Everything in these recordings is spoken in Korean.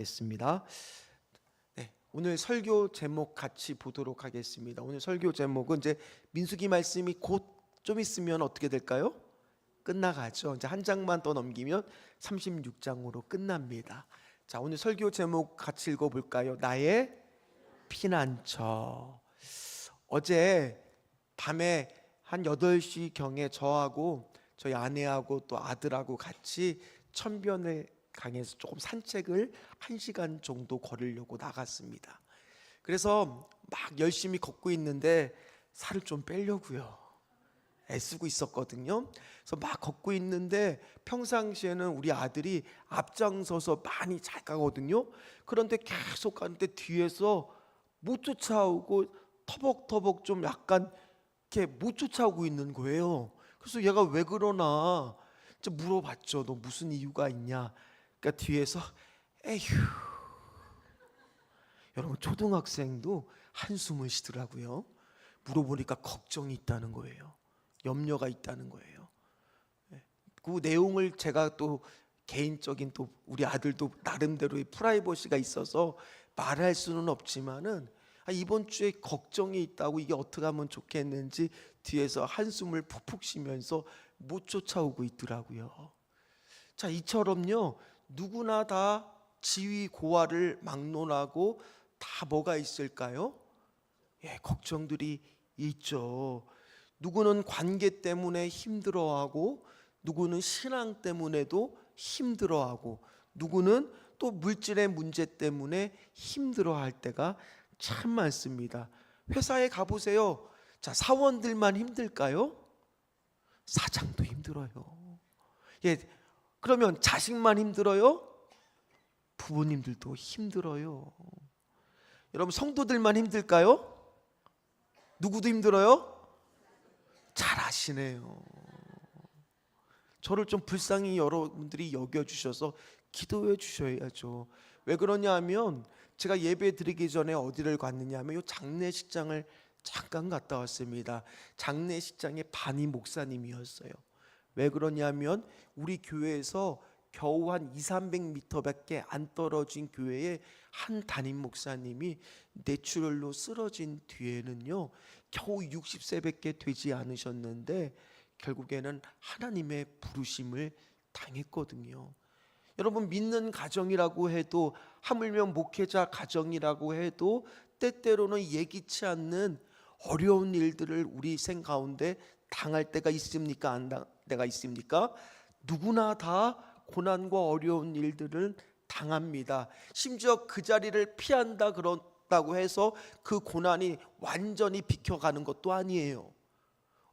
겠습니다. 네, 오늘 설교 제목 같이 보도록 하겠습니다. 오늘 설교 제목은 이제 민수기 말씀이 곧 좀 있으면 어떻게 될까요? 끝나가죠. 이제 한 장만 더 넘기면 36장으로 끝납니다. 자, 오늘 설교 제목 같이 읽어볼까요? 나의 피난처. 어제 밤에 한 8시경에 저하고 저희 아내하고 또 아들하고 같이 천변을 강에서 조금 산책을 1시간 정도 걸으려고 나갔습니다. 그래서 막 열심히 걷고 있는데 살을 좀 빼려고요. 애쓰고 있었거든요. 그래서 막 걷고 있는데 평상시에는 우리 아들이 앞장서서 많이 잘 가거든요. 그런데 계속 가는데 뒤에서 못 쫓아오고 터벅터벅 좀 약간 이렇게 못 쫓아오고 있는 거예요. 그래서 얘가 왜 그러나 좀 물어봤죠. 너 무슨 이유가 있냐? 그러니까 뒤에서 에휴. 여러분 초등학생도 한숨을 쉬더라고요. 물어보니까 걱정이 있다는 거예요. 염려가 있다는 거예요. 그 내용을 제가 또 개인적인 또 우리 아들도 나름대로의 프라이버시가 있어서 말할 수는 없지만은 이번 주에 걱정이 있다고 이게 어떻게 하면 좋겠는지 뒤에서 한숨을 푹푹 쉬면서 못 쫓아오고 있더라고요. 자, 이처럼요 누구나 다 지위 고하를 막론하고 다 뭐가 있을까요? 걱정들이 있죠. 누구는 관계 때문에 힘들어하고 누구는 신앙 때문에도 힘들어하고 누구는 또 물질의 문제 때문에 힘들어할 때가 참 많습니다. 회사에 가보세요. 자, 사원들만 힘들까요? 사장도 힘들어요. 그러면 자식만 힘들어요? 부모님들도 힘들어요. 여러분 성도들만 힘들까요? 누구도 힘들어요? 잘 아시네요. 저를 좀 불쌍히 여러분들이 여겨주셔서 기도해 주셔야죠. 왜 그러냐 하면 제가 예배 드리기 전에 어디를 갔느냐 하면 이 장례식장을 잠깐 갔다 왔습니다. 장례식장의 반이 목사님이었어요. 왜 그러냐면 우리 교회에서 겨우 한 200~300m밖에 안 떨어진 교회에 한 담임 목사님이 뇌출혈로 쓰러진 뒤에는요 겨우 60세밖에 되지 않으셨는데 결국에는 하나님의 부르심을 당했거든요. 여러분 믿는 가정이라고 해도 하물며 목회자 가정이라고 해도 때때로는 예기치 않는 어려운 일들을 우리 생 가운데 당할 때가 있습니까? 안 당할 때가 있습니까? 누구나 다 고난과 어려운 일들을 당합니다. 심지어 그 자리를 피한다 그런다고 해서 그 고난이 완전히 비켜가는 것도 아니에요.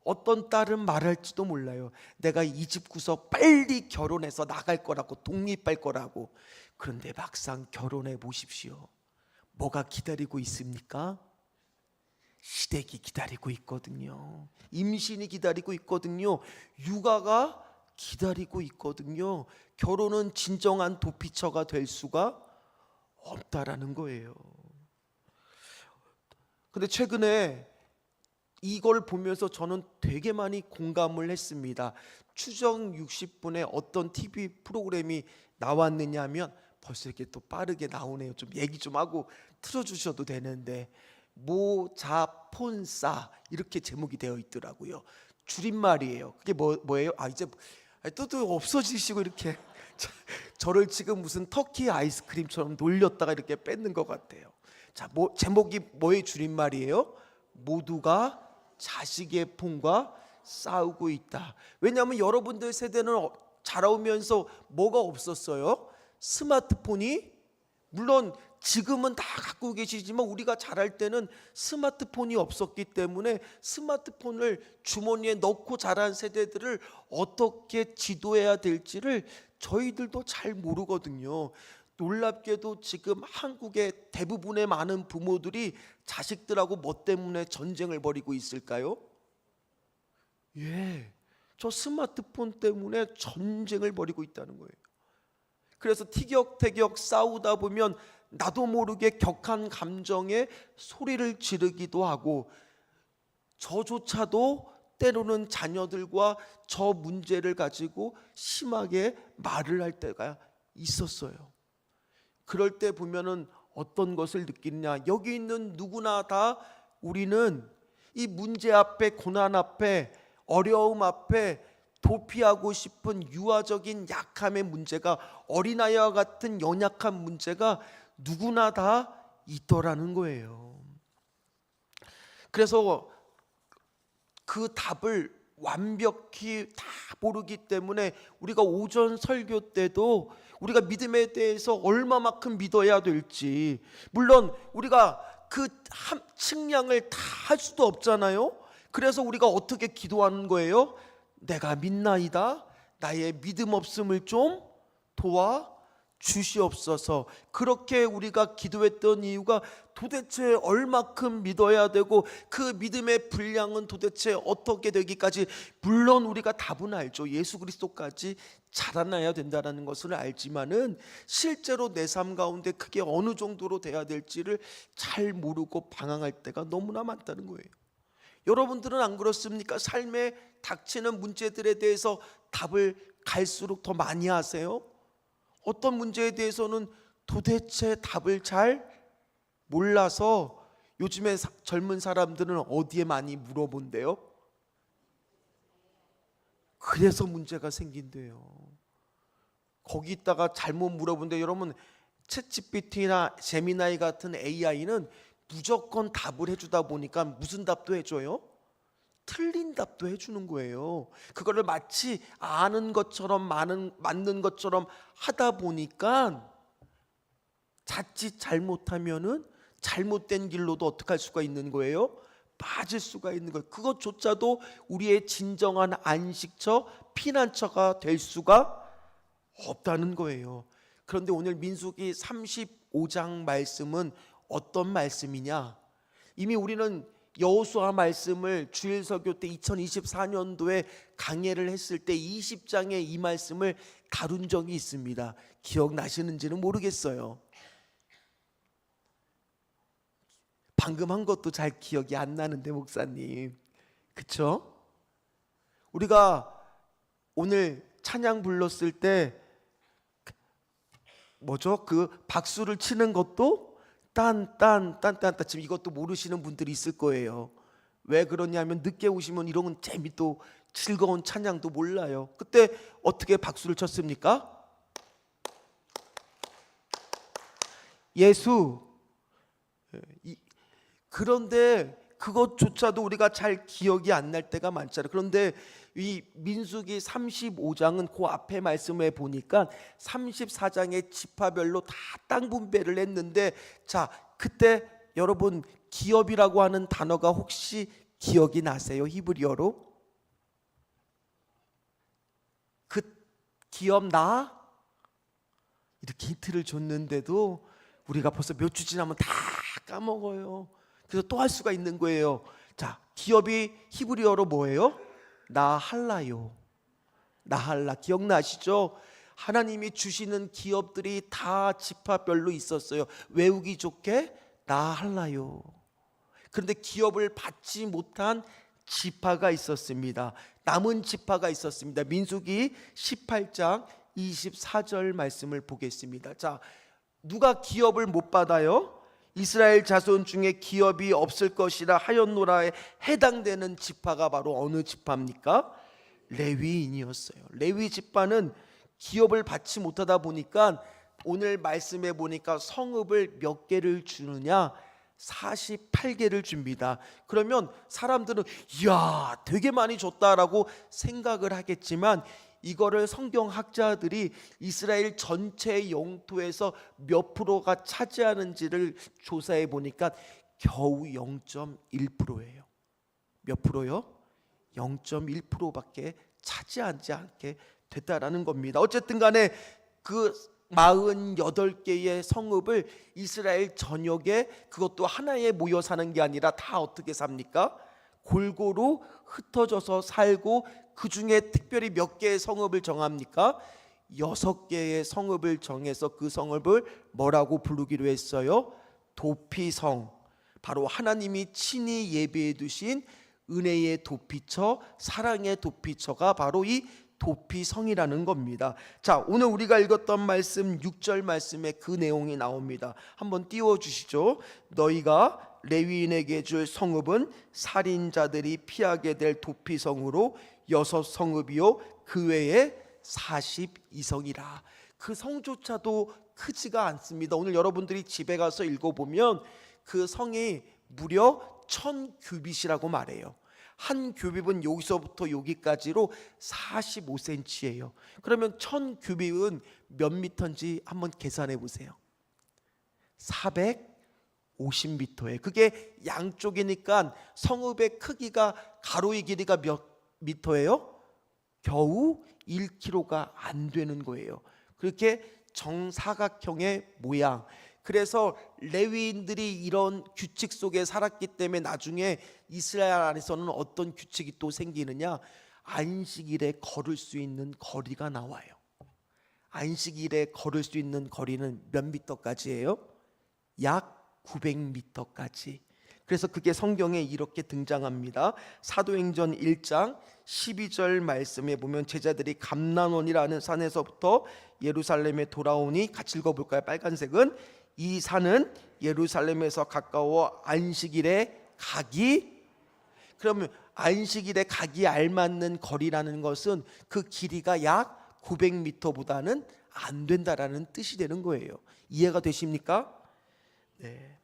어떤 딸은 말할지도 몰라요. 내가 이 집 구석 빨리 결혼해서 나갈 거라고, 독립할 거라고. 그런데 막상 결혼해 보십시오. 뭐가 기다리고 있습니까? 시댁이 기다리고 있거든요. 임신이 기다리고 있거든요. 육아가 기다리고 있거든요. 결혼은 진정한 도피처가 될 수가 없다라는 거예요. 근데 최근에 이걸 보면서 저는 되게 많이 공감을 했습니다. 추정 60분에 어떤 TV 프로그램이 나왔느냐 하면 벌써 이렇게 또 빠르게 나오네요. 좀 얘기 좀 하고 틀어주셔도 되는데 모자폰사 이렇게 제목이 되어 있더라고요. 줄임말이에요. 그게 뭐예요? 이제 또 없어지시고 이렇게 저를 지금 무슨 터키 아이스크림처럼 놀렸다가 이렇게 뺏는 것 같아요. 자, 제목이 뭐의 줄임말이에요? 모두가 자식의 폰과 싸우고 있다. 왜냐하면 여러분들 세대는 자라오면서 뭐가 없었어요? 스마트폰이 물론 지금은 다 갖고 계시지만 우리가 자랄 때는 스마트폰이 없었기 때문에 스마트폰을 주머니에 넣고 자란 세대들을 어떻게 지도해야 될지를 저희들도 잘 모르거든요. 놀랍게도 지금 한국의 대부분의 많은 부모들이 자식들하고 뭐 때문에 전쟁을 벌이고 있을까요? 저 스마트폰 때문에 전쟁을 벌이고 있다는 거예요. 그래서 티격태격 싸우다 보면 나도 모르게 격한 감정에 소리를 지르기도 하고 저조차도 때로는 자녀들과 저 문제를 가지고 심하게 말을 할 때가 있었어요. 그럴 때 보면은 어떤 것을 느끼느냐? 여기 있는 누구나 다 우리는 이 문제 앞에, 고난 앞에, 어려움 앞에 도피하고 싶은 유아적인 약함의 문제가, 어린아이와 같은 연약한 문제가 누구나 다 있더라는 거예요. 그래서 그 답을 완벽히 다 모르기 때문에 우리가 오전 설교 때도 우리가 믿음에 대해서 얼마만큼 믿어야 될지, 물론 우리가 그 측량을 다 할 수도 없잖아요. 그래서 우리가 어떻게 기도하는 거예요? 내가 믿나이다, 나의 믿음 없음을 좀 도와 주시옵소서. 그렇게 우리가 기도했던 이유가 도대체 얼마큼 믿어야 되고 그 믿음의 분량은 도대체 어떻게 되기까지, 물론 우리가 답은 알죠. 예수 그리스도까지 자라나야 된다는 것을 알지만은 실제로 내 삶 가운데 그게 어느 정도로 돼야 될지를 잘 모르고 방황할 때가 너무나 많다는 거예요. 여러분들은 안 그렇습니까? 삶에 닥치는 문제들에 대해서 답을 갈수록 더 많이 하세요? 어떤 문제에 대해서는 도대체 답을 잘 몰라서 요즘에 젊은 사람들은 어디에 많이 물어본대요? 그래서 문제가 생긴대요. 거기다가 잘못 물어본대. 여러분, 챗GPT나 제미나이 같은 AI는 무조건 답을 해주다 보니까 무슨 답도 해줘요? 틀린 답도 해주는 거예요. 그거를 마치 아는 것처럼 맞는 것처럼 하다 보니까 자칫 잘못하면은 잘못된 길로도 어떻게 할 수가 있는 거예요? 빠질 수가 있는 거예요. 그것조차도 우리의 진정한 안식처, 피난처가 될 수가 없다는 거예요. 그런데 오늘 민수기 35장 말씀은 어떤 말씀이냐? 이미 우리는 여호수아 말씀을 주일 설교 때 2024년도에 강해를 했을 때 20장의 이 말씀을 다룬 적이 있습니다. 기억나시는지는 모르겠어요. 방금 한 것도 잘 기억이 안 나는데 목사님, 그쵸? 우리가 오늘 찬양 불렀을 때 뭐죠? 그 박수를 치는 것도 지금 이것도 모르시는 분들이 있을 거예요. 왜 그러냐면 늦게 오시면 이런 건 재미도 즐거운 찬양도 몰라요. 그때 어떻게 박수를 쳤습니까? 예수. 그런데 그것조차도 우리가 잘 기억이 안 날 때가 많잖아요. 그런데 이 민수기 35장은 그 앞에 말씀에 보니까 34장의 지파별로 다 땅 분배를 했는데, 자, 그때 여러분 기업이라고 하는 단어가 혹시 기억이 나세요? 히브리어로? 그 기업 나? 이렇게 힌트를 줬는데도 우리가 벌써 몇 주 지나면 다 까먹어요. 그래서 또 할 수가 있는 거예요. 자, 기업이 히브리어로 뭐예요? 나할라요. 나할라, 기억나시죠? 하나님이 주시는 기업들이 다 지파별로 있었어요. 외우기 좋게 나할라요. 그런데 기업을 받지 못한 지파가 있었습니다. 남은 지파가 있었습니다. 민수기 18장 24절 말씀을 보겠습니다. 자, 누가 기업을 못 받아요? 이스라엘 자손 중에 기업이 없을 것이라 하였노라에 해당되는 지파가 바로 어느 지파입니까? 레위인이었어요. 레위 지파는 기업을 받지 못하다 보니까 오늘 말씀에 보니까 성읍을 몇 개를 주느냐? 48개를 줍니다. 그러면 사람들은 이야, 되게 많이 줬다라고 생각을 하겠지만 이거를 성경학자들이 이스라엘 전체 영토에서 몇 프로가 차지하는지를 조사해 보니까 겨우 0.1%예요. 몇 프로요? 0.1%밖에 차지하지 않게 됐다라는 겁니다. 어쨌든 간에 그 48개의 성읍을 이스라엘 전역에, 그것도 하나에 모여 사는 게 아니라 다 어떻게 삽니까? 골고루 흩어져서 살고, 그 중에 특별히 몇 개의 성읍을 정합니까? 6개의 성읍을 정해서 그 성읍을 뭐라고 부르기로 했어요? 도피성. 바로 하나님이 친히 예비해 두신 은혜의 도피처, 사랑의 도피처가 바로 이 도피성이라는 겁니다. 자, 오늘 우리가 읽었던 말씀 6절 말씀에 그 내용이 나옵니다. 한번 띄워 주시죠. 너희가 레위인에게 줄 성읍은 살인자들이 피하게 될 도피성으로 6성읍이요 그 외에 42성이라. 그 성조차도 크지가 않습니다. 오늘 여러분들이 집에 가서 읽어보면 그 성이 무려 1000규빗이라고 말해요. 한 규빗은 여기서부터 여기까지로 45cm예요. 그러면 1000규빗은 몇 미터인지 한번 계산해 보세요. 450m예요. 그게 양쪽이니까 성읍의 크기가 가로의 길이가 몇 미터예요? 겨우 1km가 안 되는 거예요. 그렇게 정사각형의 모양. 그래서 레위인들이 이런 규칙 속에 살았기 때문에 나중에 이스라엘 안에서는 어떤 규칙이 또 생기느냐, 안식일에 걸을 수 있는 거리가 나와요. 안식일에 걸을 수 있는 거리는 몇 미터까지예요? 약 900m까지. 그래서 그게 성경에 이렇게 등장합니다. 사도행전 1장 12절 말씀에 보면 제자들이 감난원이라는 산에서부터 예루살렘에 돌아오니, 같이 읽어볼까요? 빨간색은 이 산은 예루살렘에서 가까워 안식일에 가기. 그러면 안식일에 가기 알맞는 거리라는 것은 그 길이가 약 900m보다는 안 된다라는 뜻이 되는 거예요. 이해가 되십니까? 네.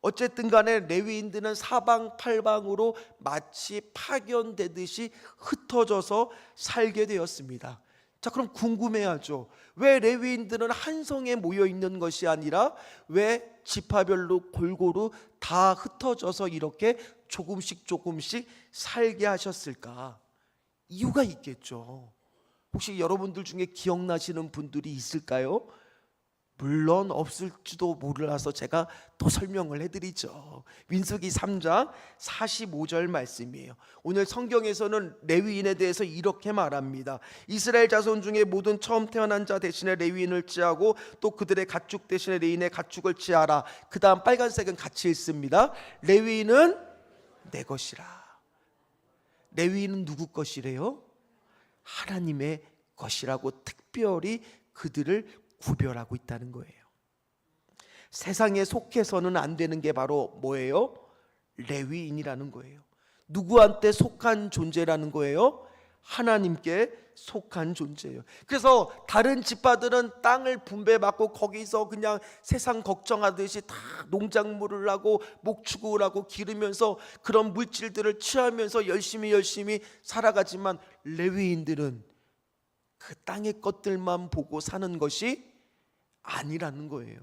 어쨌든 간에 레위인들은 사방팔방으로 마치 파견되듯이 흩어져서 살게 되었습니다. 자, 그럼 궁금해하죠. 왜 레위인들은 한 성에 모여 있는 것이 아니라 왜 지파별로 골고루 다 흩어져서 이렇게 조금씩 살게 하셨을까? 이유가 있겠죠. 혹시 여러분들 중에 기억나시는 분들이 있을까요? 물론 없을지도 몰라서 제가 또 설명을 해드리죠. 민수기 3장 45절 말씀이에요. 오늘 성경에서는 레위인에 대해서 이렇게 말합니다. 이스라엘 자손 중에 모든 처음 태어난 자 대신에 레위인을 취하고 또 그들의 가축 대신에 레위인의 가축을 취하라. 그 다음 빨간색은 같이 읽습니다. 레위인은 내 것이라. 레위인은 누구 것이래요? 하나님의 것이라고 특별히 그들을 구별하고 있다는 거예요. 세상에 속해서는 안 되는 게 바로 뭐예요? 레위인이라는 거예요. 누구한테 속한 존재라는 거예요? 하나님께 속한 존재예요. 그래서 다른 지파들은 땅을 분배받고 거기서 그냥 세상 걱정하듯이 다 농작물을 하고 목축을 하고 기르면서 그런 물질들을 취하면서 열심히 살아가지만 레위인들은 그 땅의 것들만 보고 사는 것이 아니라는 거예요.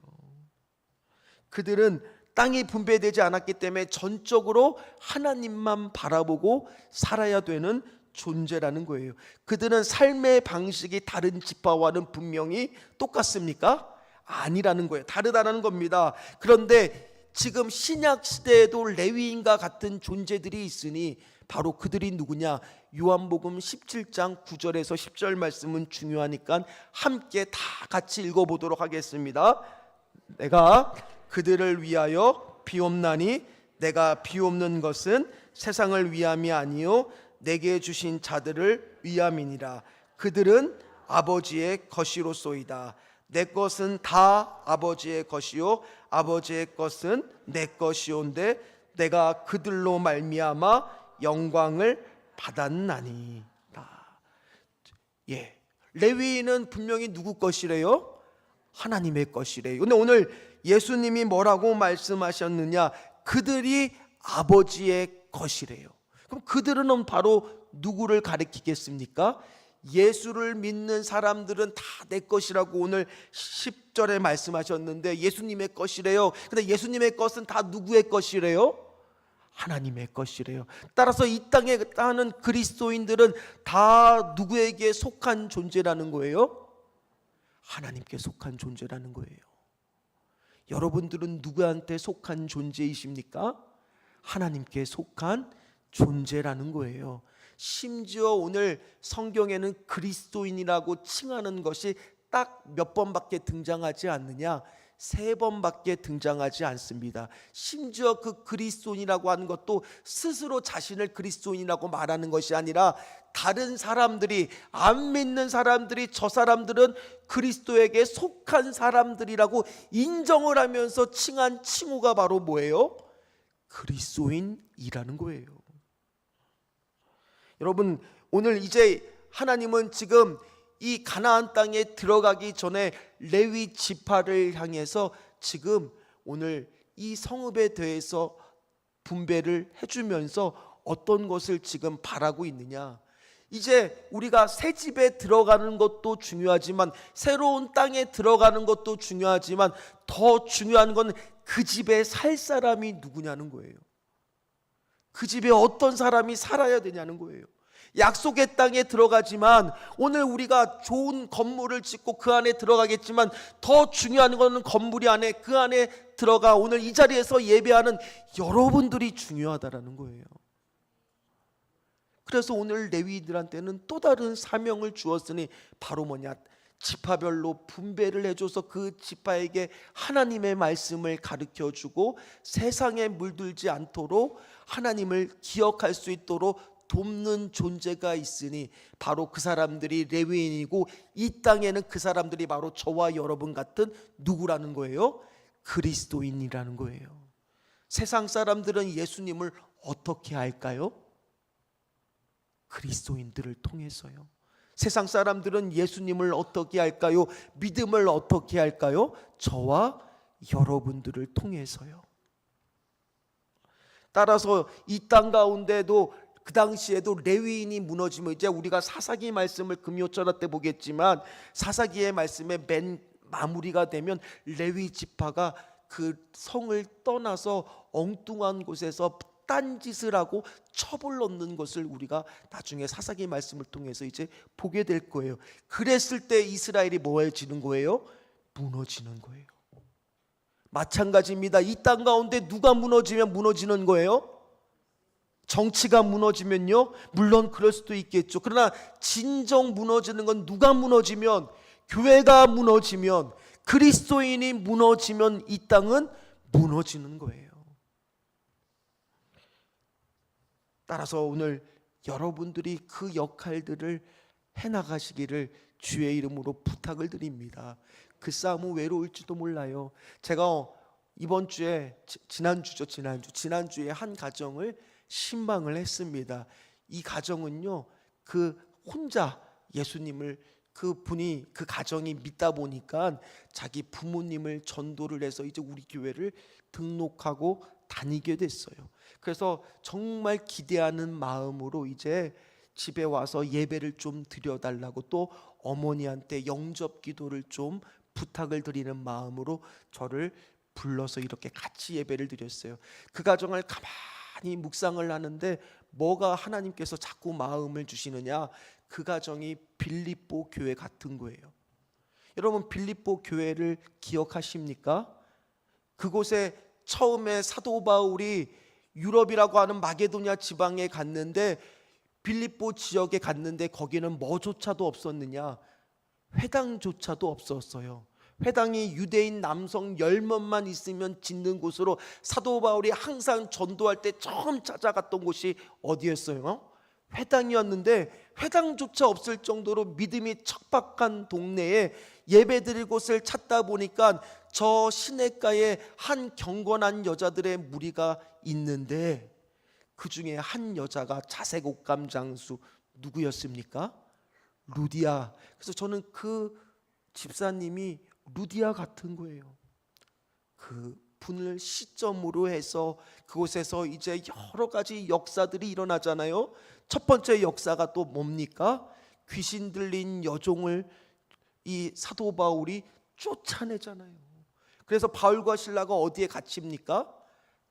그들은 땅이 분배되지 않았기 때문에 전적으로 하나님만 바라보고 살아야 되는 존재라는 거예요. 그들은 삶의 방식이 다른 지파와는 분명히 똑같습니까? 아니라는 거예요. 다르다는 겁니다. 그런데 지금 신약 시대에도 레위인과 같은 존재들이 있으니 바로 그들이 누구냐? 요한복음 17장 9절에서 10절 말씀은 중요하니까 함께 다 같이 읽어보도록 하겠습니다. 내가 그들을 위하여 비옵나니 내가 비옵는 것은 세상을 위함이 아니요 내게 주신 자들을 위함이니라. 그들은 아버지의 것이로소이다. 내 것은 다 아버지의 것이요 아버지의 것은 내 것이온데 내가 그들로 말미암아 영광을 받았나니. 예, 레위인은 분명히 누구 것이래요? 하나님의 것이래요. 근데 오늘 예수님이 뭐라고 말씀하셨느냐? 그들이 아버지의 것이래요. 그럼 그들은 바로 누구를 가리키겠습니까? 예수를 믿는 사람들은 다 내 것이라고 오늘 10절에 말씀하셨는데 예수님의 것이래요. 근데 예수님의 것은 다 누구의 것이래요? 하나님의 것이래요. 따라서 이 땅에 사는 그리스도인들은 다 누구에게 속한 존재라는 거예요? 하나님께 속한 존재라는 거예요. 여러분들은 누구한테 속한 존재이십니까? 하나님께 속한 존재라는 거예요. 심지어 오늘 성경에는 그리스도인이라고 칭하는 것이 딱 몇 번밖에 등장하지 않느냐? 3번밖에 등장하지 않습니다. 심지어 그 그리스도인이라고 하는 것도 스스로 자신을 그리스도인이라고 말하는 것이 아니라 다른 사람들이, 안 믿는 사람들이 저 사람들은 그리스도에게 속한 사람들이라고 인정을 하면서 칭한 칭호가 바로 뭐예요? 그리스도인이라는 거예요. 여러분, 오늘 이제 하나님은 지금 이 가나안 땅에 들어가기 전에 레위 지파를 향해서 지금 오늘 이 성읍에 대해서 분배를 해주면서 어떤 것을 지금 바라고 있느냐, 이제 우리가 새 집에 들어가는 것도 중요하지만 새로운 땅에 들어가는 것도 중요하지만 더 중요한 건 그 집에 살 사람이 누구냐는 거예요. 그 집에 어떤 사람이 살아야 되냐는 거예요. 약속의 땅에 들어가지만 오늘 우리가 좋은 건물을 짓고 그 안에 들어가겠지만 더 중요한 것은 건물이 안에, 그 안에 들어가 오늘 이 자리에서 예배하는 여러분들이 중요하다라는 거예요. 그래서 오늘 레위인들한테는 또 다른 사명을 주었으니 바로 뭐냐, 지파별로 분배를 해줘서 그 지파에게 하나님의 말씀을 가르쳐주고 세상에 물들지 않도록 하나님을 기억할 수 있도록 돕는 존재가 있으니 바로 그 사람들이 레위인이고, 이 땅에는 그 사람들이 바로 저와 여러분 같은 누구라는 거예요? 그리스도인이라는 거예요. 세상 사람들은 예수님을 어떻게 알까요? 그리스도인들을 통해서요. 세상 사람들은 예수님을 어떻게 할까요? 믿음을 어떻게 할까요? 저와 여러분들을 통해서요. 따라서 이 땅 가운데도 그 당시에도 레위인이 무너지면, 이제 우리가 사사기 말씀을 금요철화 때 보겠지만 사사기의 말씀의 맨 마무리가 되면 레위 지파가 그 성을 떠나서 엉뚱한 곳에서 딴짓을 하고 첩을 얻는 것을 우리가 나중에 사사기 말씀을 통해서 이제 보게 될 거예요. 그랬을 때 이스라엘이 뭐해지는 거예요? 무너지는 거예요. 마찬가지입니다. 이 땅 가운데 누가 무너지면 무너지는 거예요? 정치가 무너지면요, 물론 그럴 수도 있겠죠. 그러나 진정 무너지는 건 누가 무너지면, 교회가 무너지면, 그리스도인이 무너지면 이 땅은 무너지는 거예요. 따라서 오늘 여러분들이 그 역할들을 해나가시기를 주의 이름으로 부탁을 드립니다. 그 싸움은 외로울지도 몰라요. 제가 이번 주에, 지난주에 한 가정을 신방을 했습니다. 이 가정은요, 그 혼자 예수님을, 그 가정이 믿다 보니까 자기 부모님을 전도를 해서 이제 우리 교회를 등록하고 다니게 됐어요. 그래서 정말 기대하는 마음으로 이제 집에 와서 예배를 좀 드려달라고, 또 어머니한테 영접 기도를 좀 부탁을 드리는 마음으로 저를 불러서 이렇게 같이 예배를 드렸어요. 그 가정을 가만히 묵상을 하는데 뭐가 하나님께서 자꾸 마음을 주시느냐, 그 가정이 빌립보 교회 같은 거예요. 여러분, 빌립보 교회를 기억하십니까? 그곳에 처음에 사도 바울이 유럽이라고 하는 마게도냐 지방에 갔는데, 빌립보 지역에 갔는데 거기는 뭐조차도 없었느냐? 회당조차도 없었어요. 회당이 유대인 남성 10명만 있으면 짓는 곳으로 사도 바울이 항상 전도할 때 처음 찾아갔던 곳이 어디였어요? 회당이었는데 회당조차 없을 정도로 믿음이 척박한 동네에 예배드릴 곳을 찾다 보니까 저 시냇가에 한 경건한 여자들의 무리가 있는데 그 중에 한 여자가 자색 옷감 장수 누구였습니까? 루디아. 그래서 저는 그 집사님이 루디아 같은 거예요. 그 분을 시점으로 해서 그곳에서 이제 여러 가지 역사들이 일어나잖아요. 첫 번째 역사가 또 뭡니까? 귀신 들린 여종을 이 사도 바울이 쫓아내잖아요. 그래서 바울과 실라가 어디에 갇힙니까?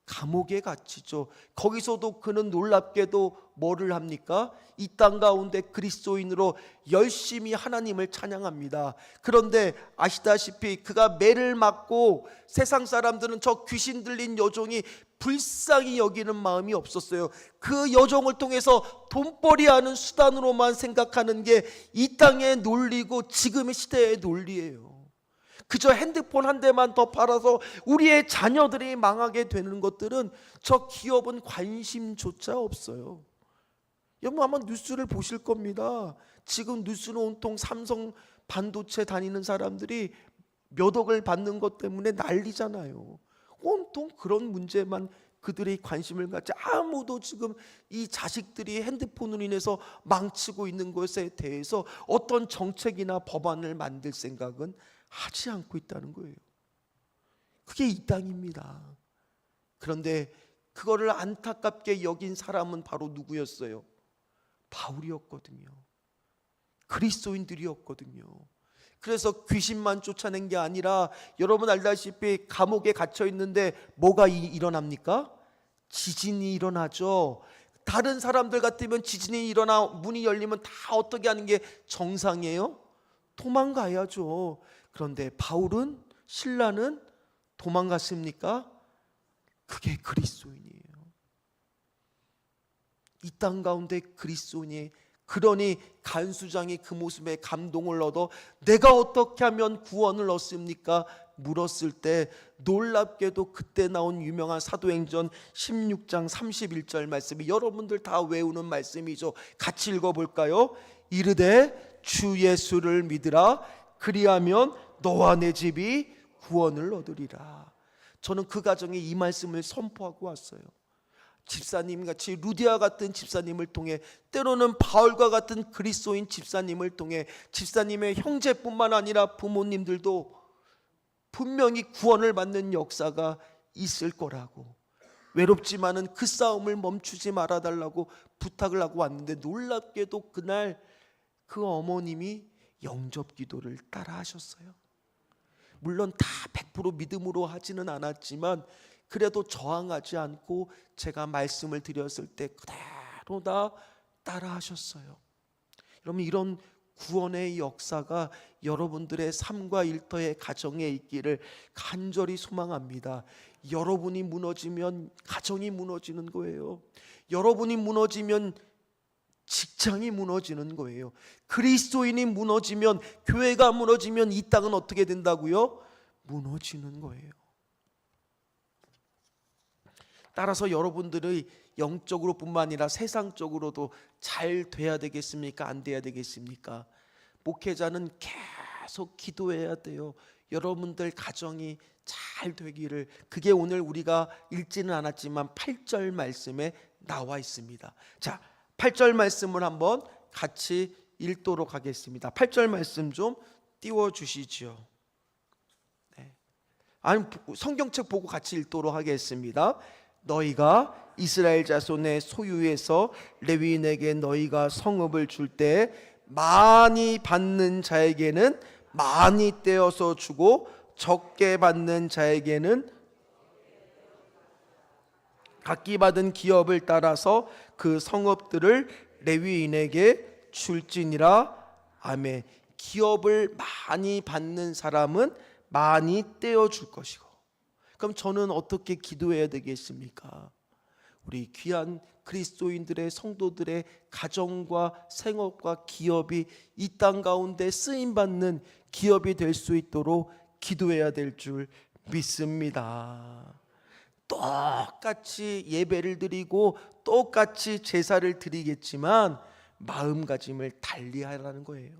감옥에 갇히죠. 거기서도 그는 놀랍게도 뭐를 합니까? 이 땅 가운데 그리스도인으로 열심히 하나님을 찬양합니다. 그런데 아시다시피 그가 매를 맞고 세상 사람들은 저 귀신 들린 여종이 불쌍히 여기는 마음이 없었어요. 그 여종을 통해서 돈벌이하는 수단으로만 생각하는 게 이 땅의 논리고 지금의 시대의 논리예요. 그저 핸드폰 한 대만 더 팔아서 우리의 자녀들이 망하게 되는 것들은 저 기업은 관심조차 없어요. 여러분 아마 뉴스를 보실 겁니다. 지금 뉴스는 온통 삼성 반도체 다니는 사람들이 몇 억을 받는 것 때문에 난리잖아요. 온통 그런 문제만 그들의 관심을 갖지, 아무도 지금 이 자식들이 핸드폰으로 인해서 망치고 있는 것에 대해서 어떤 정책이나 법안을 만들 생각은 하지 않고 있다는 거예요. 그게 이 땅입니다. 그런데 그거를 안타깝게 여긴 사람은 바로 누구였어요? 바울이었거든요. 그리스도인들이었거든요. 그래서 귀신만 쫓아낸 게 아니라 여러분 알다시피 감옥에 갇혀 있는데 뭐가 일어납니까? 지진이 일어나죠. 다른 사람들 같으면 지진이 일어나 문이 열리면 다 어떻게 하는 게 정상이에요? 도망가야죠. 그런데 바울은, 신라는 도망갔습니까? 그게 그리스도인이에요. 이 땅 가운데 그리스도인이, 그러니 간수장이 그 모습에 감동을 얻어 내가 어떻게 하면 구원을 얻습니까? 물었을 때 놀랍게도 그때 나온 유명한 사도행전 16장 31절 말씀이 여러분들 다 외우는 말씀이죠. 같이 읽어볼까요? 이르되 주 예수를 믿으라. 그리하면 너와 내 집이 구원을 얻으리라. 저는 그 가정에 이 말씀을 선포하고 왔어요. 집사님같이 루디아 같은 집사님을 통해, 때로는 바울과 같은 그리스도인 집사님을 통해 집사님의 형제뿐만 아니라 부모님들도 분명히 구원을 받는 역사가 있을 거라고, 외롭지만은 그 싸움을 멈추지 말아달라고 부탁을 하고 왔는데, 놀랍게도 그날 그 어머님이 영접 기도를 따라 하셨어요. 물론 다 100% 믿음으로 하지는 않았지만 그래도 저항하지 않고 제가 말씀을 드렸을 때 그대로 다 따라 하셨어요. 여러분, 이런 구원의 역사가 여러분들의 삶과 일터의 가정에 있기를 간절히 소망합니다. 여러분이 무너지면 가정이 무너지는 거예요. 여러분이 무너지면 직장이 무너지는 거예요. 그리스도인이 무너지면, 교회가 무너지면 이 땅은 어떻게 된다고요? 무너지는 거예요. 따라서 여러분들의 영적으로 뿐만 아니라 세상적으로도 잘 돼야 되겠습니까? 안 돼야 되겠습니까? 목회자는 계속 기도해야 돼요. 여러분들 가정이 잘 되기를. 그게 오늘 우리가 읽지는 않았지만 8절 말씀에 나와 있습니다. 자, 8절 말씀을 한번 같이 읽도록 하겠습니다. 8절 말씀 좀 띄워주시죠. 네. 아니, 성경책 보고 같이 읽도록 하겠습니다. 너희가 이스라엘 자손의 소유에서 레위인에게 너희가 성읍을 줄 때 많이 받는 자에게는 많이 떼어서 주고 적게 받는 자에게는 각기 받은 기업을 따라서 그 성읍들을 레위인에게 줄지니라. 아멘. 기업을 많이 받는 사람은 많이 떼어줄 것이고, 그럼 저는 어떻게 기도해야 되겠습니까? 우리 귀한 그리스도인들의, 성도들의 가정과 생업과 기업이 이 땅 가운데 쓰임받는 기업이 될 수 있도록 기도해야 될 줄 믿습니다. 똑같이 예배를 드리고 똑같이 제사를 드리겠지만 마음가짐을 달리하라는 거예요.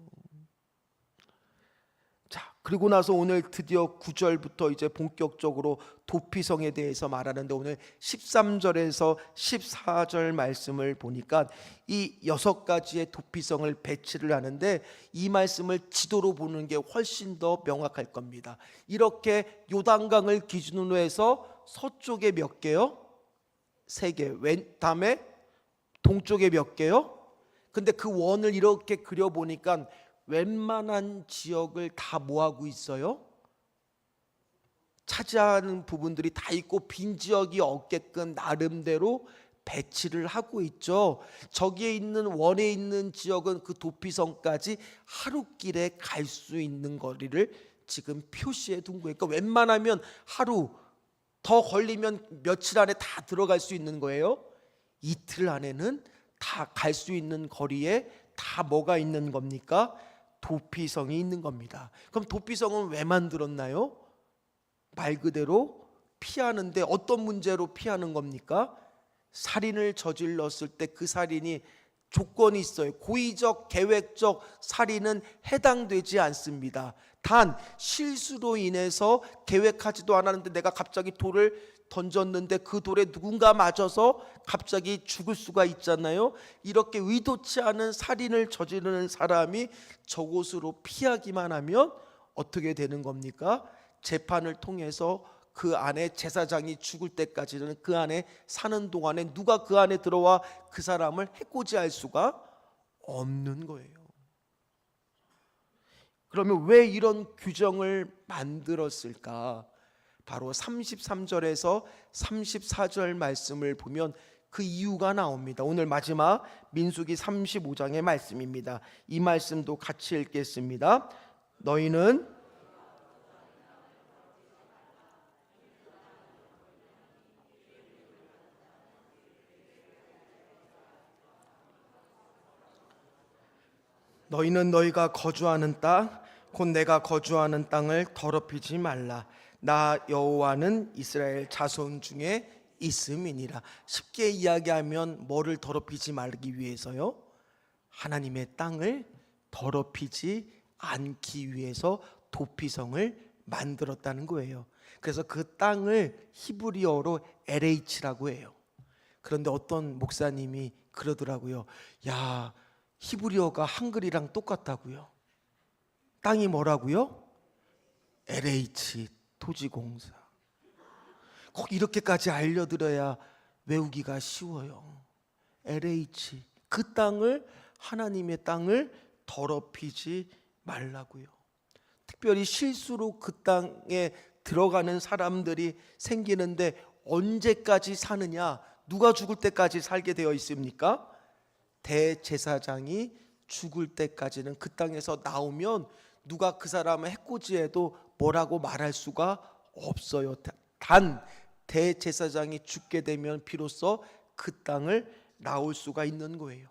자, 그리고 나서 오늘 드디어 9절부터 이제 본격적으로 도피성에 대해서 말하는데, 오늘 13절에서 14절 말씀을 보니까 이 6가지의 도피성을 배치를 하는데, 이 말씀을 지도로 보는 게 훨씬 더 명확할 겁니다. 이렇게 요단강을 기준으로 해서 서쪽에 몇 개요? 3개. 다음에 동쪽에 몇 개요? 근데 그 원을 이렇게 그려보니까 웬만한 지역을 다 뭐하고 있어요? 차지하는 부분들이 다 있고 빈 지역이 없게끔 나름대로 배치를 하고 있죠. 저기에 있는 원에 있는 지역은 그 도피성까지 하루길에 갈 수 있는 거리를 지금 표시해 둔 거예요. 그러니까 웬만하면 하루 더 걸리면 며칠 안에 다 들어갈 수 있는 거예요. 이틀 안에는 다 갈 수 있는 거리에 다 뭐가 있는 겁니까? 도피성이 있는 겁니다. 그럼 도피성은 왜 만들었나요? 말 그대로 피하는데 어떤 문제로 피하는 겁니까? 살인을 저질렀을 때 그 살인이 조건이 있어요. 고의적 계획적 살인은 해당되지 않습니다. 단 실수로 인해서 계획하지도 않았는데 내가 갑자기 돌을 던졌는데 그 돌에 누군가 맞아서 갑자기 죽을 수가 있잖아요. 이렇게 의도치 않은 살인을 저지르는 사람이 저곳으로 피하기만 하면 어떻게 되는 겁니까? 재판을 통해서 그 안에 제사장이 죽을 때까지는 그 안에 사는 동안에 누가 그 안에 들어와 그 사람을 해코지할 수가 없는 거예요. 그러면 왜 이런 규정을 만들었을까? 바로 33절에서 34절 말씀을 보면 그 이유가 나옵니다. 오늘 마지막 민수기 35장의 말씀입니다. 이 말씀도 같이 읽겠습니다. 너희는 너희가 거주하는 땅 곧 내가 거주하는 땅을 더럽히지 말라. 나 여호와는 이스라엘 자손 중에 있음이니라. 쉽게 이야기하면 뭐를 더럽히지 말기 위해서요? 하나님의 땅을 더럽히지 않기 위해서 도피성을 만들었다는 거예요. 그래서 그 땅을 히브리어로 LH라고 해요. 그런데 어떤 목사님이 그러더라고요. 야, 히브리어가 한글이랑 똑같다고요. 땅이 뭐라고요? LH 토지공사. 꼭 이렇게까지 알려드려야 외우기가 쉬워요. LH 그 땅을 하나님의 땅을 더럽히지 말라고요. 특별히 실수로 그 땅에 들어가는 사람들이 생기는데 언제까지 사느냐? 누가 죽을 때까지 살게 되어 있습니까? 대제사장이 죽을 때까지는 그 땅에서 나오면 누가 그 사람을 해코지해도 뭐라고 말할 수가 없어요. 단 대제사장이 죽게 되면 비로소 그 땅을 나올 수가 있는 거예요.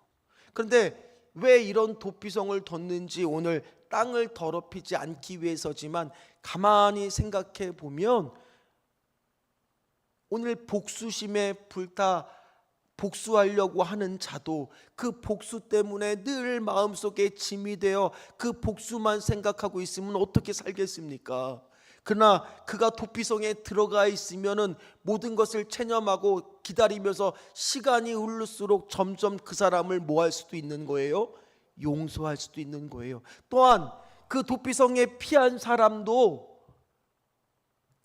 그런데 왜 이런 도피성을 뒀는지 오늘 땅을 더럽히지 않기 위해서지만 가만히 생각해 보면 오늘 복수심에 불타 복수하려고 하는 자도 그 복수 때문에 늘 마음속에 짐이 되어 그 복수만 생각하고 있으면 어떻게 살겠습니까? 그러나 그가 도피성에 들어가 있으면은 모든 것을 체념하고 기다리면서 시간이 흐를수록 점점 그 사람을 뭐 할 수도 있는 거예요? 용서할 수도 있는 거예요. 또한 그 도피성에 피한 사람도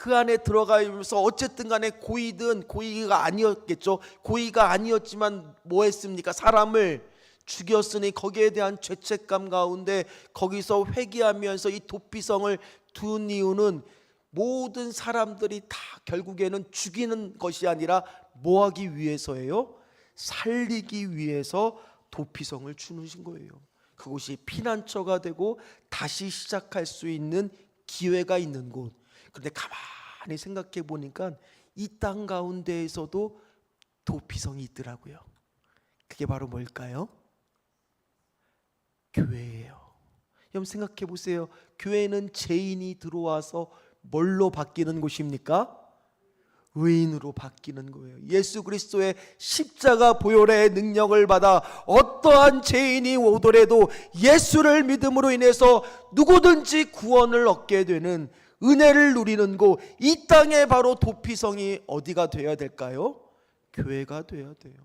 그 안에 들어가면서 어쨌든 간에 고의든 고의가 아니었겠죠. 고의가 아니었지만 뭐 했습니까? 사람을 죽였으니 거기에 대한 죄책감 가운데 거기서 회개하면서 이 도피성을 둔 이유는 모든 사람들이 다 결국에는 죽이는 것이 아니라 뭐 하기 위해서예요? 살리기 위해서 도피성을 주신 거예요. 그곳이 피난처가 되고 다시 시작할 수 있는 기회가 있는 곳. 그런데 가만히 생각해 보니까 이 땅 가운데에서도 도피성이 있더라고요. 그게 바로 뭘까요? 교회예요. 여러분 생각해 보세요. 교회는 죄인이 들어와서 뭘로 바뀌는 곳입니까? 의인으로 바뀌는 거예요. 예수 그리스도의 십자가 보혈의 능력을 받아 어떠한 죄인이 오더라도 예수를 믿음으로 인해서 누구든지 구원을 얻게 되는 은혜를 누리는 곳, 이 땅에 바로 도피성이 어디가 되어야 될까요? 교회가 되어야 돼요.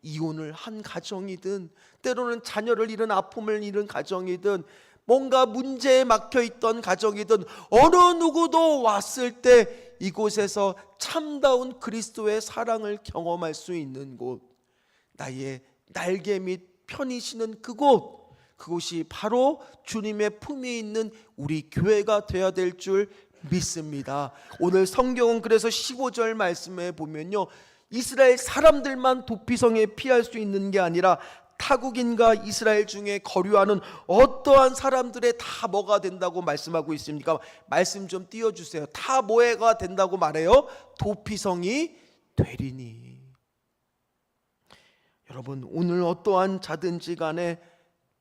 이혼을 한 가정이든 때로는 자녀를 잃은 아픔을 잃은 가정이든 뭔가 문제에 막혀있던 가정이든 어느 누구도 왔을 때 이곳에서 참다운 그리스도의 사랑을 경험할 수 있는 곳, 나의 날개 및 편히 쉬는 그곳, 그곳이 바로 주님의 품에 있는 우리 교회가 되어야 될 줄 믿습니다. 오늘 성경은 그래서 15절 말씀에 보면요, 이스라엘 사람들만 도피성에 피할 수 있는 게 아니라 타국인과 이스라엘 중에 거류하는 어떠한 사람들의 다 뭐가 된다고 말씀하고 있습니까? 말씀 좀 띄워주세요. 다 뭐가 된다고 말해요? 도피성이 되리니. 여러분 오늘 어떠한 자든지 간에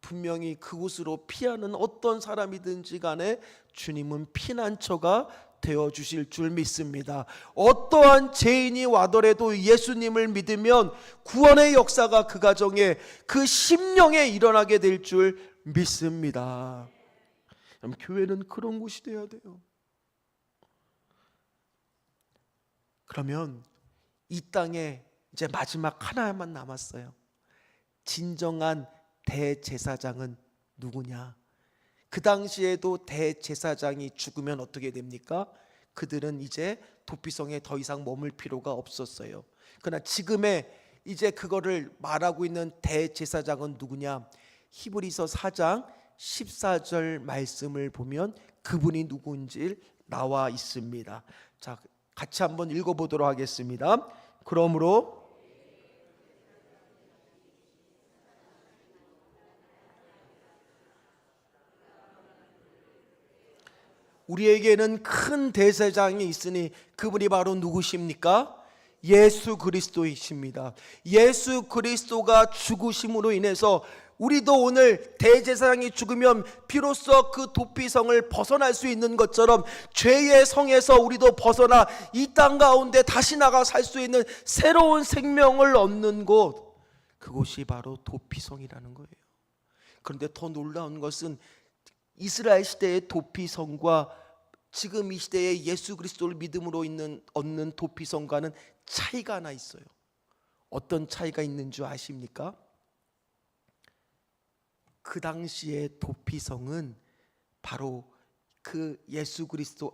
분명히 그곳으로 피하는 어떤 사람이든지 간에 주님은 피난처가 되어주실 줄 믿습니다. 어떠한 죄인이 와더라도 예수님을 믿으면 구원의 역사가 그 가정에, 그 심령에 일어나게 될 줄 믿습니다. 교회는 그런 곳이 되어야 돼요. 그러면 이 땅에 이제 마지막 하나만 남았어요. 진정한 대제사장은 누구냐? 그 당시에도 대제사장이 죽으면 어떻게 됩니까? 그들은 이제 도피성에 더 이상 머물 필요가 없었어요. 그러나 지금의 이제 그거를 말하고 있는 대제사장은 누구냐? 히브리서 4장 14절 말씀을 보면 그분이 누구인지 나와 있습니다. 자, 같이 한번 읽어보도록 하겠습니다. 그러므로 우리에게는 큰 대제사장이 있으니 그분이 바로 누구십니까? 예수 그리스도이십니다. 예수 그리스도가 죽으심으로 인해서 우리도 오늘 대제사장이 죽으면 비로소 그 도피성을 벗어날 수 있는 것처럼 죄의 성에서 우리도 벗어나 이 땅 가운데 다시 나가 살 수 있는 새로운 생명을 얻는 곳, 그곳이 바로 도피성이라는 거예요. 그런데 더 놀라운 것은 이스라엘 시대의 도피성과 지금 이 시대의 예수 그리스도를 믿음으로 얻는 도피성과는 차이가 하나 있어요. 어떤 차이가 있는 줄 아십니까? 그 당시의 도피성은 바로 그 예수 그리스도,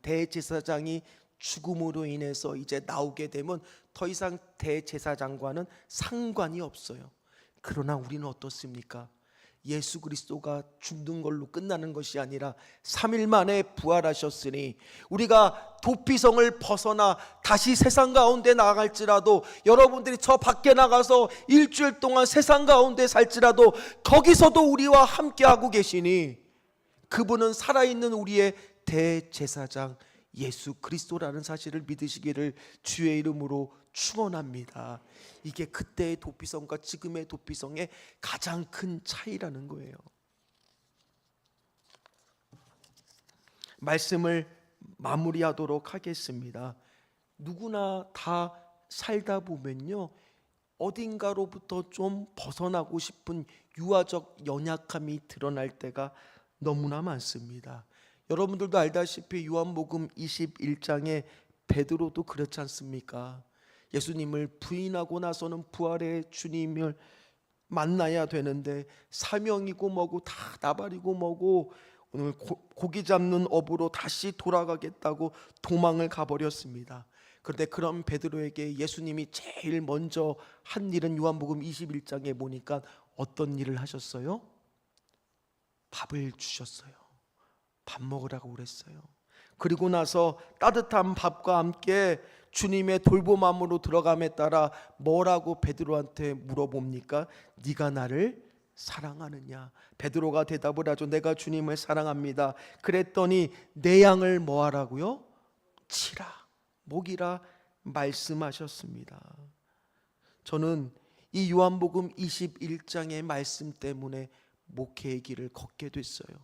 대제사장이 죽음으로 인해서 이제 나오게 되면 더 이상 대제사장과는 상관이 없어요. 그러나 우리는 어떻습니까? 예수 그리스도가 죽는 걸로 끝나는 것이 아니라 3일 만에 부활하셨으니 우리가 도피성을 벗어나 다시 세상 가운데 나갈지라도, 여러분들이 저 밖에 나가서 일주일 동안 세상 가운데 살지라도 거기서도 우리와 함께하고 계시니 그분은 살아있는 우리의 대제사장 예수 그리스도라는 사실을 믿으시기를 주의 이름으로 축원합니다. 이게 그때의 도피성과 지금의 도피성의 가장 큰 차이라는 거예요. 말씀을 마무리하도록 하겠습니다. 누구나 다 살다 보면요, 어딘가로부터 좀 벗어나고 싶은 유아적 연약함이 드러날 때가 너무나 많습니다. 여러분들도 알다시피 요한복음 21장에 베드로도 그렇지 않습니까? 예수님을 부인하고 나서는 부활의 주님을 만나야 되는데 사명이고 뭐고 다 나발이고 뭐고 오늘 고기 잡는 업으로 다시 돌아가겠다고 도망을 가버렸습니다. 그런데 그런 베드로에게 예수님이 제일 먼저 한 일은 요한복음 21장에 보니까 어떤 일을 하셨어요? 밥을 주셨어요. 밥 먹으라고 그랬어요. 그리고 나서 따뜻한 밥과 함께 주님의 돌봄함으로 들어감에 따라 뭐라고 베드로한테 물어봅니까? 네가 나를 사랑하느냐? 베드로가 대답을 하죠. 내가 주님을 사랑합니다. 그랬더니 내 양을 뭐하라고요? 치라, 먹이라 말씀하셨습니다. 저는 이 요한복음 21장의 말씀 때문에 목회의 길을 걷게 됐어요.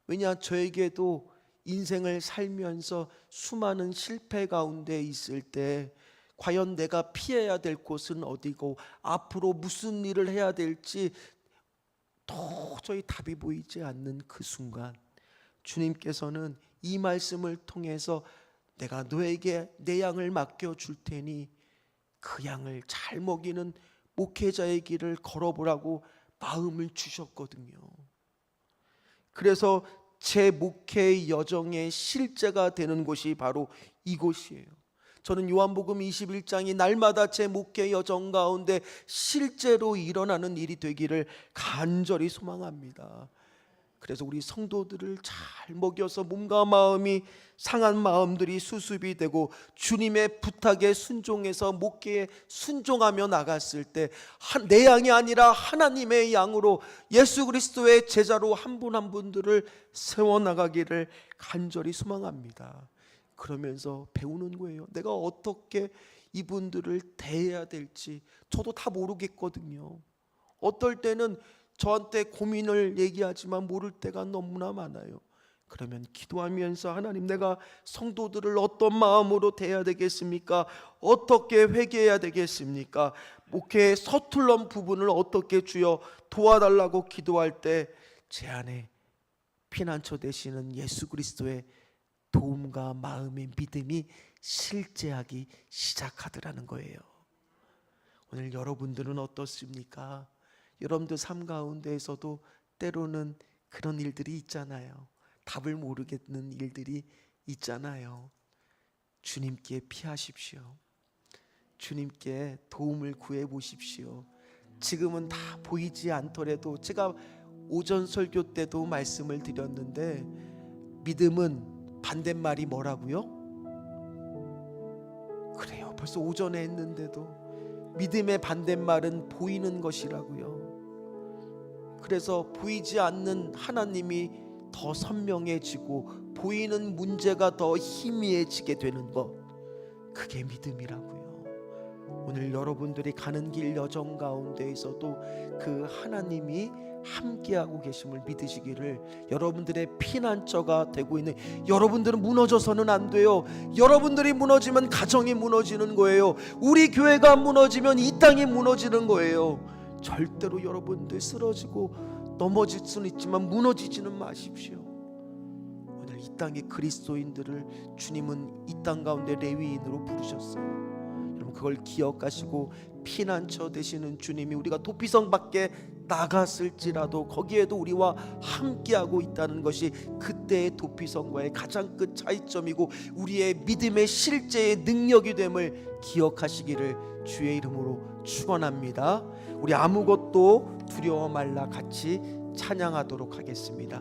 왜냐, 저에게도 인생을 살면서 수많은 실패 가운데 있을 때 과연 내가 피해야 될 곳은 어디고 앞으로 무슨 일을 해야 될지 도저히 답이 보이지 않는 그 순간 주님께서는 이 말씀을 통해서 내가 너에게 내 양을 맡겨줄 테니 그 양을 잘 먹이는 목회자의 길을 걸어보라고 마음을 주셨거든요. 그래서 제 목회의 여정의 실제가 되는 곳이 바로 이곳이에요. 저는 요한복음 21장이 날마다 제 목회 여정 가운데 실제로 일어나는 일이 되기를 간절히 소망합니다. 그래서 우리 성도들을 잘 먹여서 몸과 마음이 상한 마음들이 수습이 되고 주님의 부탁에 순종해서 목회에 순종하며 나갔을 때 내 양이 아니라 하나님의 양으로 예수 그리스도의 제자로 한 분 한 분들을 세워나가기를 간절히 소망합니다. 그러면서 배우는 거예요. 내가 어떻게 이분들을 대해야 될지 저도 다 모르겠거든요. 어떨 때는 저한테 고민을 얘기하지만 모를 때가 너무나 많아요. 그러면 기도하면서 하나님, 내가 성도들을 어떤 마음으로 대해야 되겠습니까? 어떻게 회개해야 되겠습니까? 목회의 서툴런 부분을 어떻게 주여 도와달라고 기도할 때 제 안에 피난처 되시는 예수 그리스도의 도움과 마음의 믿음이 실제하기 시작하더라는 거예요. 오늘 여러분들은 어떻습니까? 여러분들 삶 가운데에서도 때로는 그런 일들이 있잖아요. 답을 모르겠는 일들이 있잖아요. 주님께 피하십시오. 주님께 도움을 구해 보십시오. 지금은 다 보이지 않더라도, 제가 오전 설교 때도 말씀을 드렸는데, 믿음은 반대말이 뭐라고요? 그래요, 벌써 오전에 했는데도 믿음의 반대말은 보이는 것이라고요. 그래서 보이지 않는 하나님이 더 선명해지고 보이는 문제가 더 희미해지게 되는 것, 그게 믿음이라고요. 오늘 여러분들이 가는 길 여정 가운데에서도 그 하나님이 함께하고 계심을 믿으시기를, 여러분들의 피난처가 되고 있는, 여러분들은 무너져서는 안 돼요. 여러분들이 무너지면 가정이 무너지는 거예요. 우리 교회가 무너지면 이 땅이 무너지는 거예요. 절대로 여러분들 쓰러지고 넘어질 수는 있지만 무너지지는 마십시오. 오늘 이 땅의 그리스도인들을 주님은 이 땅 가운데 레위인으로 부르셨어요. 여러분, 그걸 기억하시고 피난처 되시는 주님이 우리가 도피성 밖에 나갔을지라도 거기에도 우리와 함께하고 있다는 것이 그때의 도피성과의 가장 큰 차이점이고 우리의 믿음의 실제의 능력이 됨을 기억하시기를 주의 이름으로 축원합니다. 우리 아무것도 두려워 말라 같이 찬양하도록 하겠습니다.